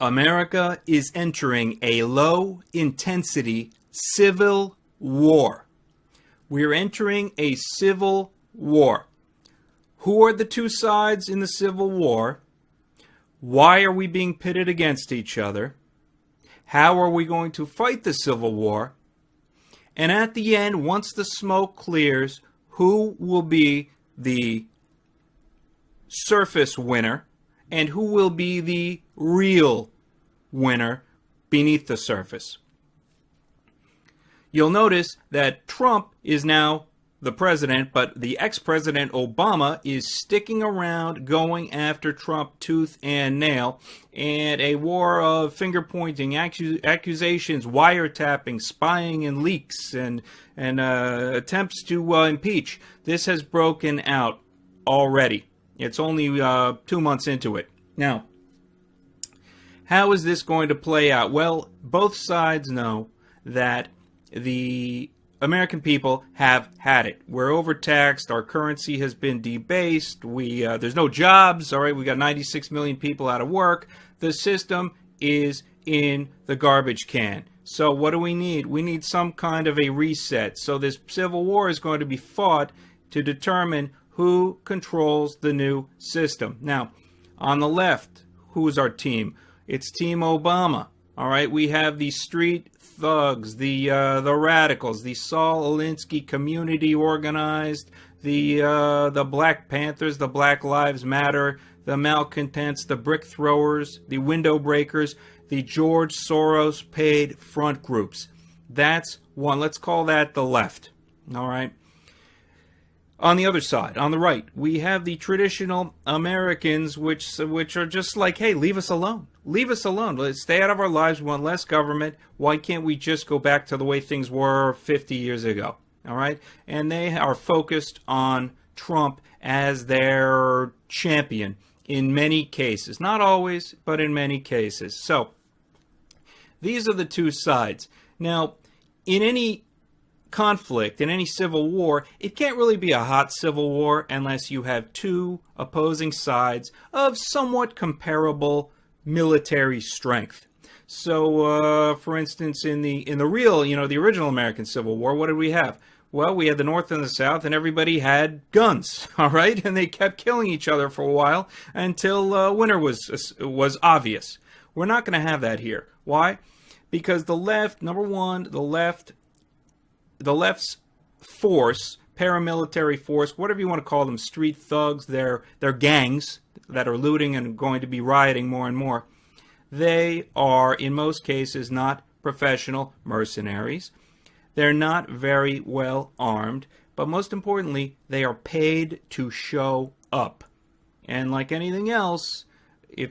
America is entering a low-intensity civil war. We're entering a civil war. Who are the two sides in the civil war? Why are we being pitted against each other? How are we going to fight the civil war? And at the end, once the smoke clears, who will be the surface winner? And who will be the real winner beneath the surface? You'll notice that Trump is now the president, but the ex-president Obama is sticking around going after Trump tooth and nail, and a war of finger-pointing, accusations, wiretapping, spying, and leaks, and attempts to impeach. This has broken out already. It's only 2 months into it. Now, how is this going to play out? Well, both sides know that the American people have had it. We're overtaxed. Our currency has been debased. There's no jobs. All right, we got 96 million people out of work. The system is in the garbage can. So what do we need? We need some kind of a reset. So this civil war is going to be fought to determine who controls the new system. Now, on the left, who's our team? It's Team Obama. All right, we have the street thugs, the radicals, the Saul Alinsky community organized, the Black Panthers, the Black Lives Matter, the malcontents, the brick throwers, the window breakers, the George Soros paid front groups. That's one. Let's call that the left. All right. On the other side, on the right, we have the traditional Americans, which are just like, hey, leave us alone. Leave us alone. Let's stay out of our lives. We want less government. Why can't we just go back to the way things were 50 years ago? All right? And they are focused on Trump as their champion in many cases. Not always, but in many cases. So, these are the two sides. Now, in any conflict, in any civil war, it can't really be a hot civil war unless you have two opposing sides of somewhat comparable military strength. So, for instance, in the real, the original American Civil War, what did we have? Well, we had the North and the South, and everybody had guns, all right? And they kept killing each other for a while until winter was obvious. We're not going to have that here. Why? Because the left, number one, the left's force, paramilitary force, whatever you want to call them, street thugs, they're gangs that are looting and going to be rioting more and more. They are, in most cases, not professional mercenaries. They're not very well armed, but most importantly, they are paid to show up. And like anything else,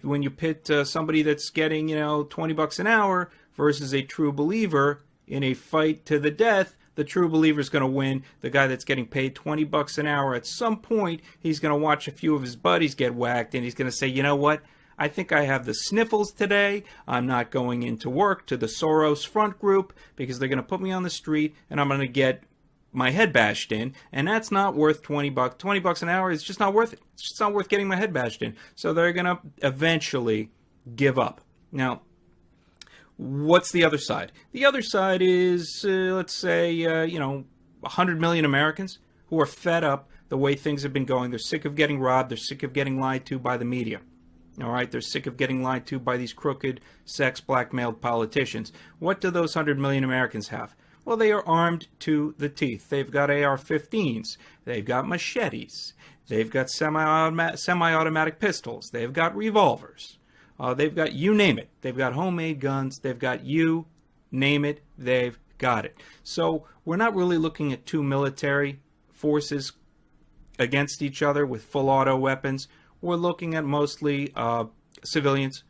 when you pit somebody that's getting, $20 an hour versus a true believer in a fight to the death, the true believer is going to win. The guy that's getting paid $20 an hour, at some point, he's going to watch a few of his buddies get whacked, and he's going to say, you know what? I think I have the sniffles today. I'm not going into work to the Soros front group because they're going to put me on the street, and I'm going to get my head bashed in, and that's not worth $20. $20 an hour is just not worth it. It's just not worth getting my head bashed in. So they're going to eventually give up. Now, what's the other side? The other side is, let's say, 100 million Americans who are fed up the way things have been going. They're sick of getting robbed. They're sick of getting lied to by the media. All right, they're sick of getting lied to by these crooked, sex blackmailed politicians. What do those 100 million Americans have? Well, they are armed to the teeth. They've got AR-15s. They've got machetes. They've got semi-automatic pistols. They've got revolvers. They've got, you name it. They've got homemade guns. They've got, you name it. They've got it. So we're not really looking at two military forces against each other with full auto weapons. We're looking at mostly civilians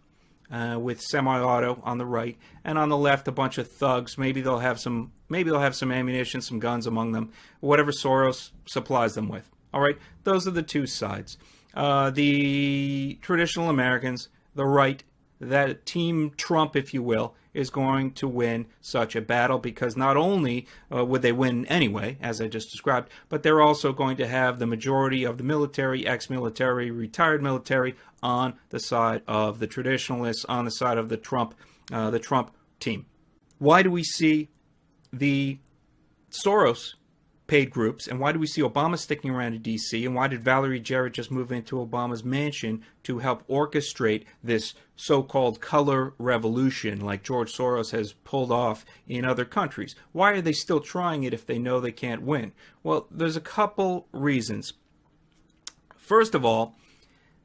with semi-auto on the right, and on the left a bunch of thugs. Maybe they'll have some ammunition, some guns among them, whatever Soros supplies them with. All right, those are the two sides. The traditional Americans, the right, that Team Trump, if you will, is going to win such a battle, because not only would they win anyway, as I just described, but they're also going to have the majority of the military, ex-military, retired military on the side of the traditionalists, on the side of the Trump team. Why do we see the Soros paid groups, and why do we see Obama sticking around in D.C., and why did Valerie Jarrett just move into Obama's mansion to help orchestrate this so-called color revolution like George Soros has pulled off in other countries? Why are they still trying it if they know they can't win? Well, there's a couple reasons. First of all,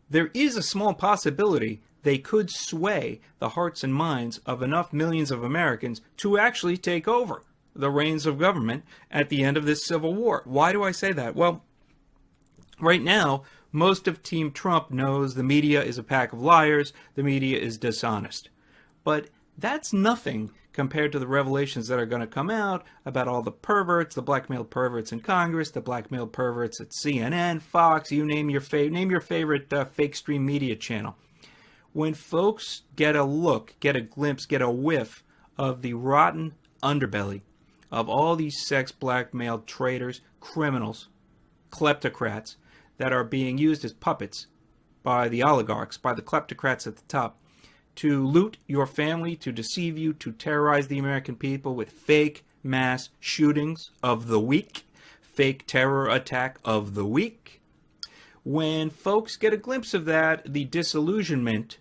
there is a small possibility they could sway the hearts and minds of enough millions of Americans to actually take over the reins of government at the end of this civil war. Why do I say that? Well, right now, most of Team Trump knows the media is a pack of liars, the media is dishonest. But that's nothing compared to the revelations that are going to come out about all the perverts, the blackmailed perverts in Congress, the blackmailed perverts at CNN, Fox, you name your favorite fake stream media channel. When folks get a look, get a glimpse, get a whiff of the rotten underbelly of all these sex blackmailed traitors, criminals, kleptocrats that are being used as puppets by the oligarchs, by the kleptocrats at the top, to loot your family, to deceive you, to terrorize the American people with fake mass shootings of the week, fake terror attack of the week. When folks get a glimpse of that, the disillusionment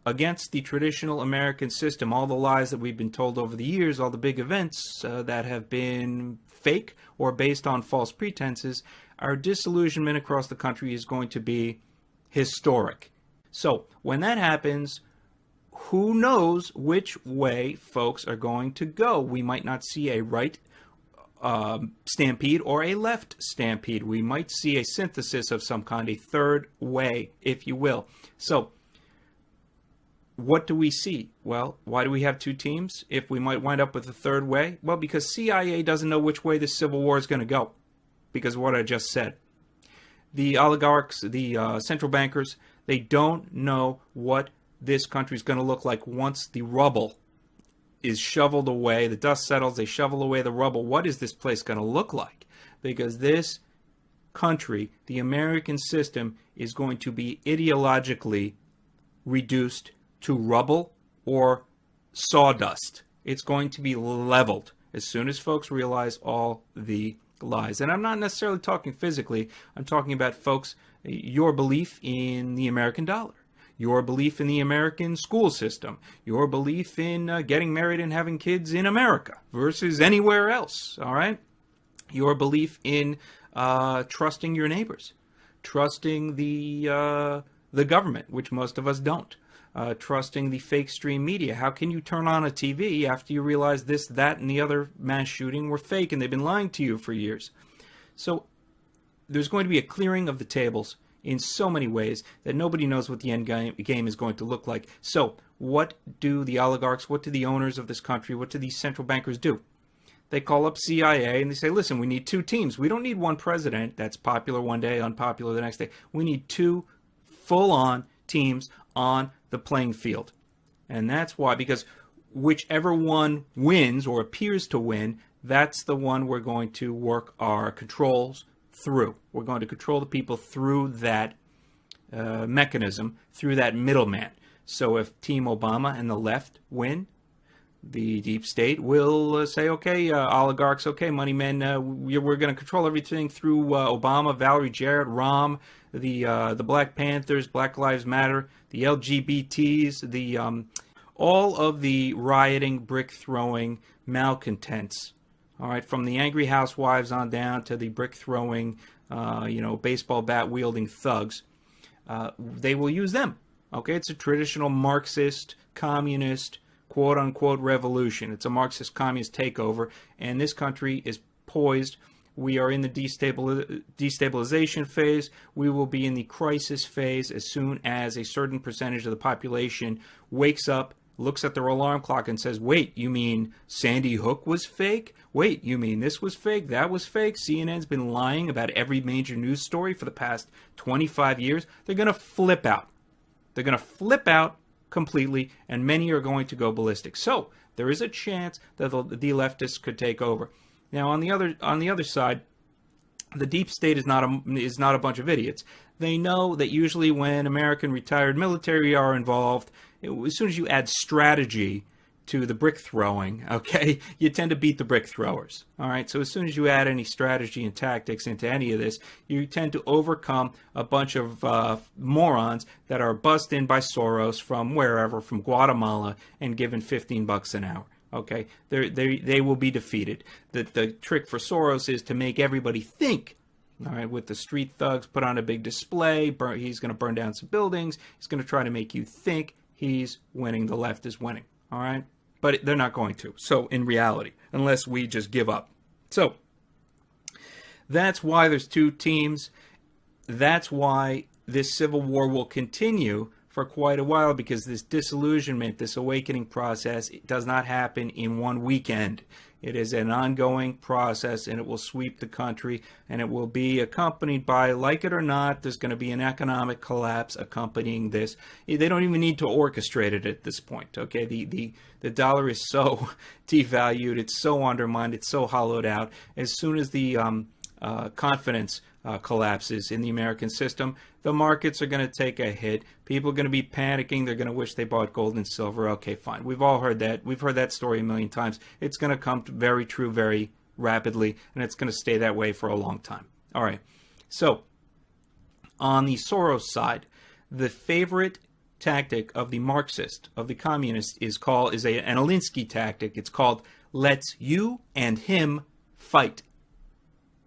against the traditional American system, all the lies that we've been told over the years, all the big events that have been fake or based on false pretenses, our disillusionment across the country is going to be historic. So when that happens, who knows which way folks are going to go? We might not see a right stampede or a left stampede. We might see a synthesis of some kind, a third way, if you will. So what do we see? Well, why do we have two teams if we might wind up with a third way? Well, because CIA doesn't know which way this civil war is going to go, because of what I just said. The oligarchs, the central bankers, they don't know what this country is going to look like once the rubble is shoveled away, the dust settles, they shovel away the rubble. What is this place going to look like? Because this country, the American system, is going to be ideologically reduced to rubble or sawdust. It's going to be leveled as soon as folks realize all the lies. And I'm not necessarily talking physically. I'm talking about, folks, your belief in the American dollar, your belief in the American school system, your belief in getting married and having kids in America versus anywhere else, all right? Your belief in trusting your neighbors, trusting the government, which most of us don't. Trusting the fake stream media. How can you turn on a TV after you realize this, that, and the other mass shooting were fake and they've been lying to you for years? So there's going to be a clearing of the tables in so many ways that nobody knows what the end game is going to look like. So what do the oligarchs, what do the owners of this country, what do these central bankers do? They call up CIA and they say, listen, we need two teams. We don't need one president that's popular one day, unpopular the next day. We need two full-on teams on the playing field. And that's why, because whichever one wins or appears to win, that's the one we're going to work our controls through. We're going to control the people through that mechanism, through that middleman. So if Team Obama and the left win, the deep state will say, okay, oligarchs, okay, money men, we're going to control everything through Obama, Valerie Jarrett, Rahm, the Black Panthers, Black Lives Matter, the LGBTs, all of the rioting, brick-throwing malcontents, all right, from the angry housewives on down to the brick-throwing, baseball bat-wielding thugs. They will use them, okay? It's a traditional Marxist, communist, quote-unquote revolution. It's a Marxist communist takeover, and this country is poised. We are in the destabilization phase. We will be in the crisis phase as soon as a certain percentage of the population wakes up, looks at their alarm clock and says, wait, you mean Sandy Hook was fake? Wait, you mean this was fake? That was fake? CNN's been lying about every major news story for the past 25 years. They're going to flip out. They're going to flip out completely, and many are going to go ballistic. So there is a chance that the leftists could take over. Now, on the other side, the deep state is not a bunch of idiots. They know that usually when American retired military are involved, as soon as you add strategy to the brick throwing, okay, you tend to beat the brick throwers. All right, so as soon as you add any strategy and tactics into any of this, you tend to overcome a bunch of morons that are bussed in by Soros from wherever, from Guatemala, and given $15 an hour. Okay, they will be defeated. The trick for Soros is to make everybody think. All right, with the street thugs, put on a big display. He's going to burn down some buildings. He's going to try to make you think he's winning. The left is winning. All right, but they're not going to. So in reality, unless we just give up. So that's why there's two teams. That's why this civil war will continue for quite a while, because this disillusionment, this awakening process, it does not happen in one weekend. It is an ongoing process, and it will sweep the country, and it will be accompanied by, like it or not, there's going to be an economic collapse accompanying this. They don't even need to orchestrate it at this point, okay? The dollar is so devalued, it's so undermined, it's so hollowed out. As soon as the confidence collapses in the American system, the markets are going to take a hit. People are going to be panicking. They're going to wish they bought gold and silver. Okay, fine. We've all heard that. We've heard that story a million times. It's going to come very true very rapidly, and it's going to stay that way for a long time. All right. So, on the Soros side, the favorite tactic of the Marxist, of the communist, is an Alinsky tactic. It's called "Let's you and him fight."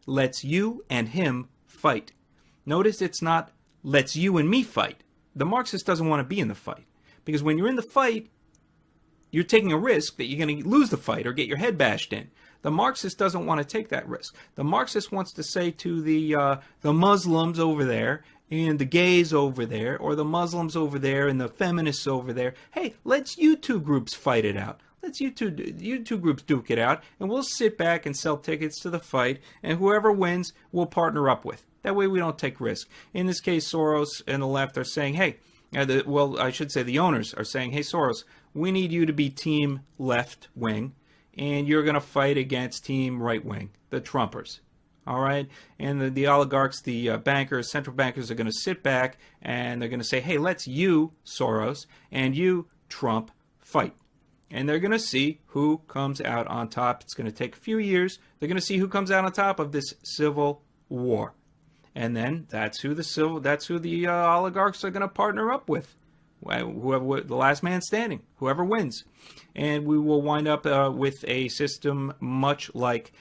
Let's you and him fight. Notice it's not let's you and me fight. The Marxist doesn't want to be in the fight, because when you're in the fight, you're taking a risk that you're going to lose the fight or get your head bashed in. The Marxist doesn't want to take that risk. The Marxist wants to say to the Muslims over there and the gays over there, or the Muslims over there and the feminists over there, hey, let's you two groups fight it out. Let's you two groups duke it out, and we'll sit back and sell tickets to the fight, and whoever wins, we'll partner up with. That way we don't take risk. In this case, Soros and the left are saying, hey, I should say the owners are saying, hey, Soros, we need you to be team left wing, and you're going to fight against team right wing, the Trumpers. All right? And the oligarchs, the bankers, central bankers are going to sit back, and they're going to say, hey, let's you, Soros, and you, Trump, fight. And they're going to see who comes out on top. It's going to take a few years. They're going to see who comes out on top of this civil war. And then that's who the oligarchs are going to partner up with. Whoever, the last man standing, whoever wins. And we will wind up with a system much like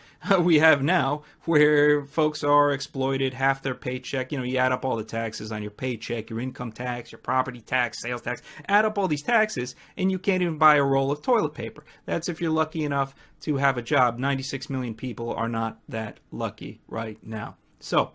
we have now, where folks are exploited, half their paycheck. You know, you add up all the taxes on your paycheck, your income tax, your property tax, sales tax, add up all these taxes, and you can't even buy a roll of toilet paper. That's if you're lucky enough to have a job. 96 million people are not that lucky right now. So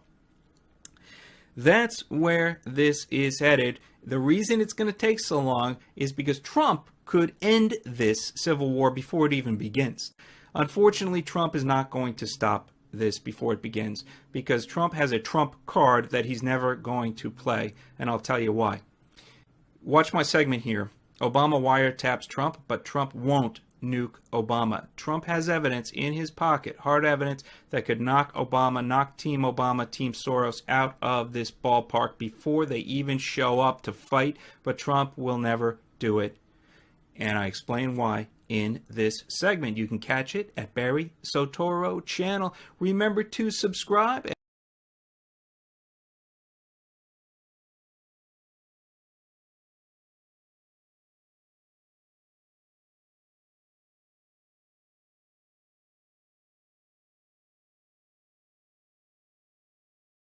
that's where this is headed. The reason it's going to take so long is because Trump could end this civil war before it even begins. Unfortunately, Trump is not going to stop this before it begins, because Trump has a Trump card that he's never going to play, and I'll tell you why. Watch my segment here. Obama wiretaps Trump, but Trump won't nuke Obama. Trump has evidence in his pocket, hard evidence, that could knock Obama, knock Team Obama, Team Soros out of this ballpark before they even show up to fight, but Trump will never do it. And I explain why in this segment. You can catch it at Barry Soetoro channel. Remember to subscribe.